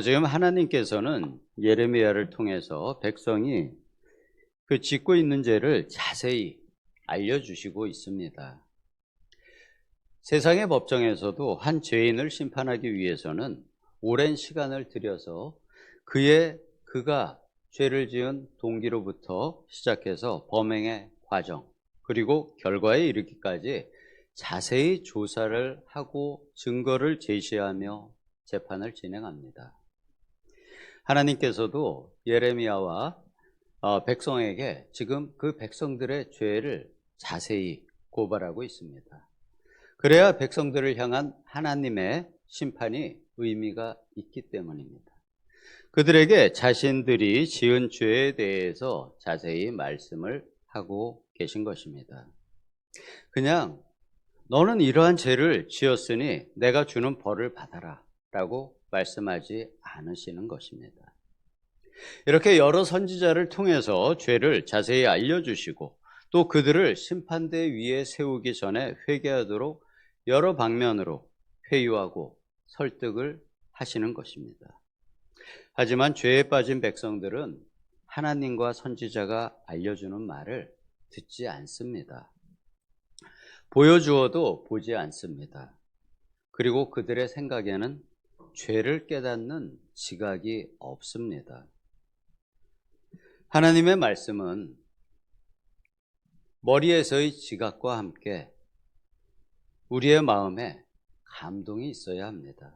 지금 하나님께서는 예레미야를 통해서 백성이 그 짓고 있는 죄를 자세히 알려주시고 있습니다. 세상의 법정에서도 한 죄인을 심판하기 위해서는 오랜 시간을 들여서 그가 죄를 지은 동기로부터 시작해서 범행의 과정, 그리고 결과에 이르기까지 자세히 조사를 하고 증거를 제시하며 재판을 진행합니다. 하나님께서도 예레미야와 백성에게 지금 그 백성들의 죄를 자세히 고발하고 있습니다. 그래야 백성들을 향한 하나님의 심판이 의미가 있기 때문입니다. 그들에게 자신들이 지은 죄에 대해서 자세히 말씀을 하고 계신 것입니다. 그냥 너는 이러한 죄를 지었으니 내가 주는 벌을 받아라 라고 말씀하지 않으시는 것입니다. 이렇게 여러 선지자를 통해서 죄를 자세히 알려주시고 또 그들을 심판대 위에 세우기 전에 회개하도록 여러 방면으로 회유하고 설득을 하시는 것입니다. 하지만 죄에 빠진 백성들은 하나님과 선지자가 알려주는 말을 듣지 않습니다. 보여주어도 보지 않습니다. 그리고 그들의 생각에는 죄를 깨닫는 지각이 없습니다. 하나님의 말씀은 머리에서의 지각과 함께 우리의 마음에 감동이 있어야 합니다.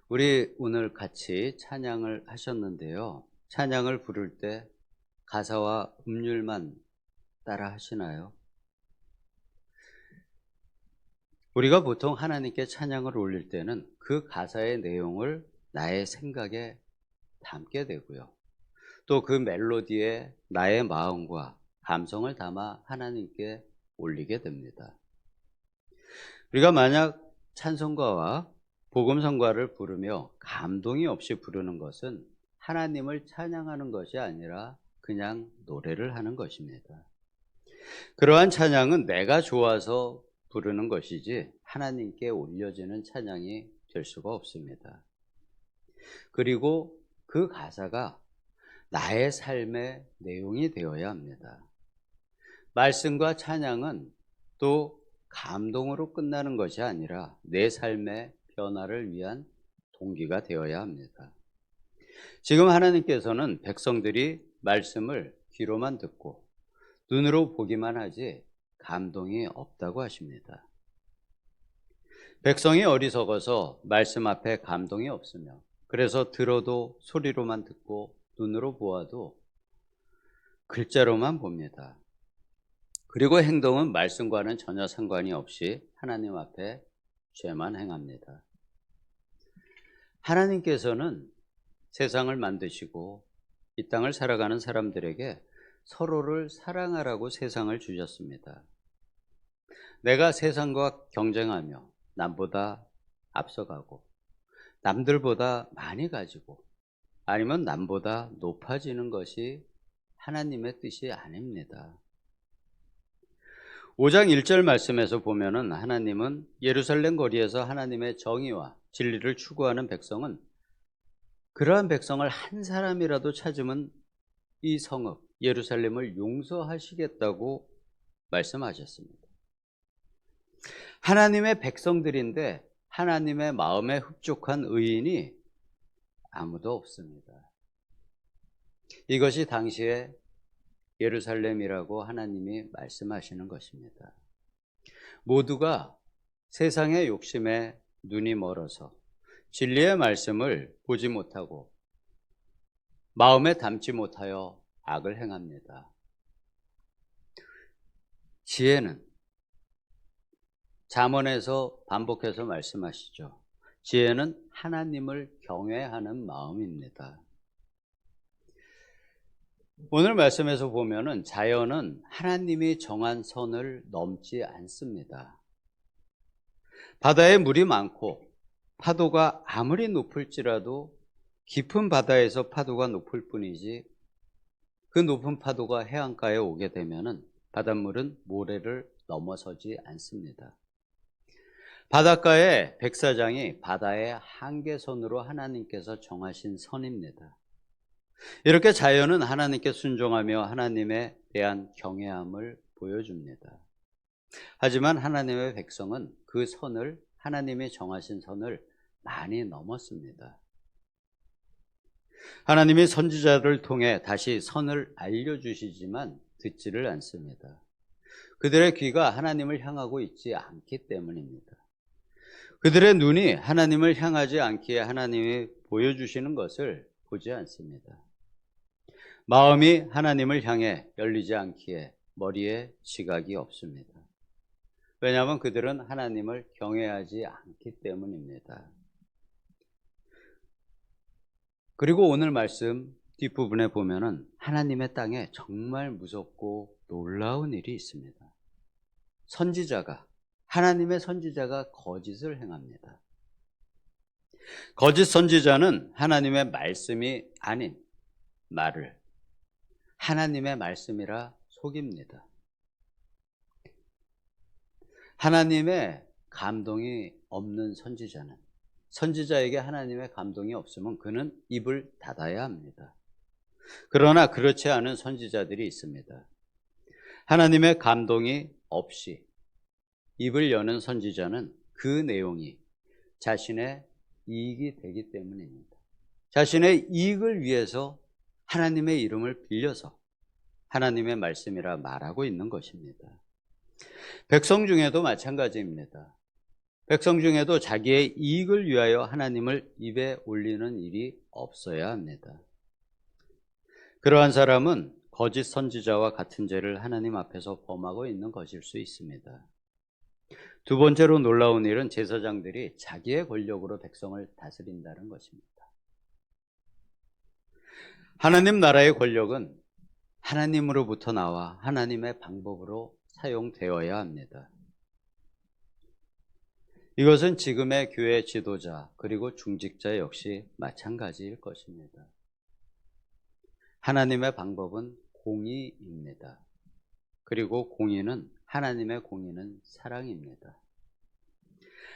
우리 오늘 같이 찬양을 하셨는데요. 찬양을 부를 때 가사와 음률만 따라 하시나요? 우리가 보통 하나님께 찬양을 올릴 때는 그 가사의 내용을 나의 생각에 담게 되고요. 또 그 멜로디에 나의 마음과 감성을 담아 하나님께 올리게 됩니다. 우리가 만약 찬송가와 복음성가를 부르며 감동이 없이 부르는 것은 하나님을 찬양하는 것이 아니라 그냥 노래를 하는 것입니다. 그러한 찬양은 내가 좋아서 부르는 것이지 하나님께 올려지는 찬양이 될 수가 없습니다. 그리고 그 가사가 나의 삶의 내용이 되어야 합니다. 말씀과 찬양은 또 감동으로 끝나는 것이 아니라 내 삶의 변화를 위한 동기가 되어야 합니다. 지금 하나님께서는 백성들이 말씀을 귀로만 듣고 눈으로 보기만 하지 감동이 없다고 하십니다. 백성이 어리석어서 말씀 앞에 감동이 없으며 그래서 들어도 소리로만 듣고 눈으로 보아도 글자로만 봅니다. 그리고 행동은 말씀과는 전혀 상관이 없이 하나님 앞에 죄만 행합니다. 하나님께서는 세상을 만드시고 이 땅을 살아가는 사람들에게 서로를 사랑하라고 세상을 주셨습니다. 내가 세상과 경쟁하며 남보다 앞서가고 남들보다 많이 가지고 아니면 남보다 높아지는 것이 하나님의 뜻이 아닙니다. 5장 1절 말씀에서 보면은 하나님은 예루살렘 거리에서 하나님의 정의와 진리를 추구하는 백성은 그러한 백성을 한 사람이라도 찾으면 이 성읍 예루살렘을 용서하시겠다고 말씀하셨습니다. 하나님의 백성들인데 하나님의 마음에 흡족한 의인이 아무도 없습니다. 이것이 당시에 예루살렘이라고 하나님이 말씀하시는 것입니다. 모두가 세상의 욕심에 눈이 멀어서 진리의 말씀을 보지 못하고 마음에 담지 못하여 악을 행합니다. 지혜는 잠언에서 반복해서 말씀하시죠. 지혜는 하나님을 경외하는 마음입니다. 오늘 말씀에서 보면은 자연은 하나님이 정한 선을 넘지 않습니다. 바다에 물이 많고 파도가 아무리 높을지라도 깊은 바다에서 파도가 높을 뿐이지 그 높은 파도가 해안가에 오게 되면은 바닷물은 모래를 넘어서지 않습니다. 바닷가의 백사장이 바다의 한계선으로 하나님께서 정하신 선입니다. 이렇게 자연은 하나님께 순종하며 하나님에 대한 경외함을 보여줍니다. 하지만 하나님의 백성은 그 선을, 하나님이 정하신 선을 많이 넘었습니다. 하나님이 선지자를 통해 다시 선을 알려주시지만 듣지를 않습니다. 그들의 귀가 하나님을 향하고 있지 않기 때문입니다. 그들의 눈이 하나님을 향하지 않기에 하나님이 보여주시는 것을 보지 않습니다. 마음이 하나님을 향해 열리지 않기에 머리에 지각이 없습니다. 왜냐하면 그들은 하나님을 경외하지 않기 때문입니다. 그리고 오늘 말씀 뒷부분에 보면은 하나님의 땅에 정말 무섭고 놀라운 일이 있습니다. 하나님의 선지자가 거짓을 행합니다. 거짓 선지자는 하나님의 말씀이 아닌 말을 하나님의 말씀이라 속입니다. 하나님의 감동이 없는 선지자에게 하나님의 감동이 없으면 그는 입을 닫아야 합니다. 그러나 그렇지 않은 선지자들이 있습니다. 하나님의 감동이 없이 입을 여는 선지자는 그 내용이 자신의 이익이 되기 때문입니다. 자신의 이익을 위해서 하나님의 이름을 빌려서 하나님의 말씀이라 말하고 있는 것입니다. 백성 중에도 마찬가지입니다. 백성 중에도 자기의 이익을 위하여 하나님을 입에 올리는 일이 없어야 합니다. 그러한 사람은 거짓 선지자와 같은 죄를 하나님 앞에서 범하고 있는 것일 수 있습니다. 두 번째로 놀라운 일은 제사장들이 자기의 권력으로 백성을 다스린다는 것입니다. 하나님 나라의 권력은 하나님으로부터 나와 하나님의 방법으로 사용되어야 합니다. 이것은 지금의 교회 지도자 그리고 중직자 역시 마찬가지일 것입니다. 하나님의 방법은 공의입니다. 그리고 하나님의 공의는 사랑입니다.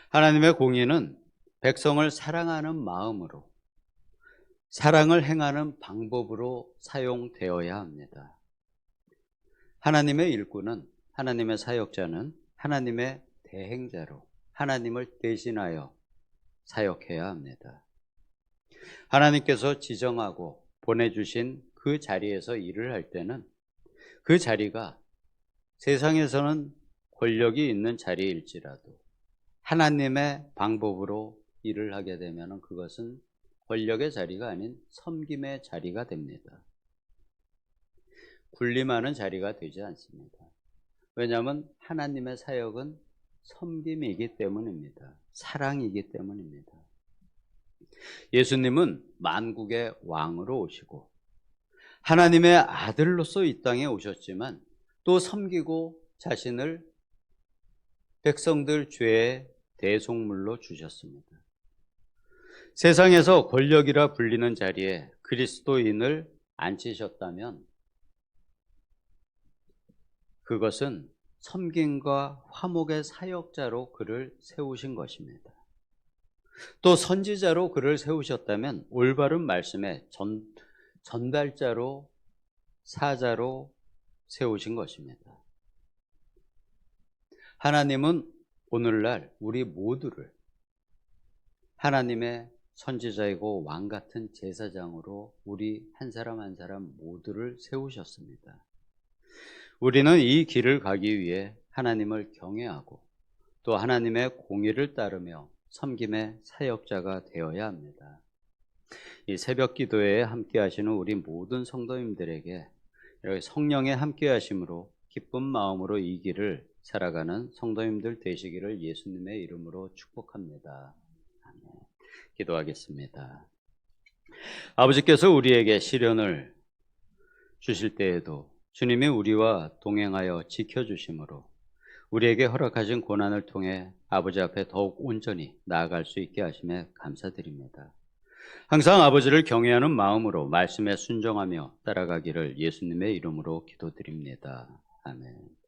하나님의 공의는 백성을 사랑하는 마음으로, 사랑을 행하는 방법으로 사용되어야 합니다. 하나님의 일꾼은, 하나님의 사역자는 하나님의 대행자로 하나님을 대신하여 사역해야 합니다. 하나님께서 지정하고 보내주신 그 자리에서 일을 할 때는 그 자리가 세상에서는 권력이 있는 자리일지라도 하나님의 방법으로 일을 하게 되면 그것은 권력의 자리가 아닌 섬김의 자리가 됩니다. 군림하는 자리가 되지 않습니다. 왜냐하면 하나님의 사역은 섬김이기 때문입니다. 사랑이기 때문입니다. 예수님은 만국의 왕으로 오시고 하나님의 아들로서 이 땅에 오셨지만 또 섬기고 자신을 백성들 죄의 대속물로 주셨습니다. 세상에서 권력이라 불리는 자리에 그리스도인을 앉히셨다면 그것은 섬김과 화목의 사역자로 그를 세우신 것입니다. 또 선지자로 그를 세우셨다면 올바른 말씀의 전달자로, 사자로 세우신 것입니다. 하나님은 오늘날 우리 모두를 하나님의 선지자이고 왕 같은 제사장으로 우리 한 사람 한 사람 모두를 세우셨습니다. 우리는 이 길을 가기 위해 하나님을 경외하고 또 하나님의 공의를 따르며 섬김의 사역자가 되어야 합니다. 이 새벽 기도회에 함께 하시는 우리 모든 성도님들에게 이렇게 성령의 함께 하심으로 기쁜 마음으로 이 길을 살아가는 성도님들 되시기를 예수님의 이름으로 축복합니다. 아멘. 기도하겠습니다. 아버지께서 우리에게 시련을 주실 때에도 주님이 우리와 동행하여 지켜주심으로 우리에게 허락하신 고난을 통해 아버지 앞에 더욱 온전히 나아갈 수 있게 하심에 감사드립니다. 항상 아버지를 경외하는 마음으로 말씀에 순종하며 따라가기를 예수님의 이름으로 기도드립니다. 아멘.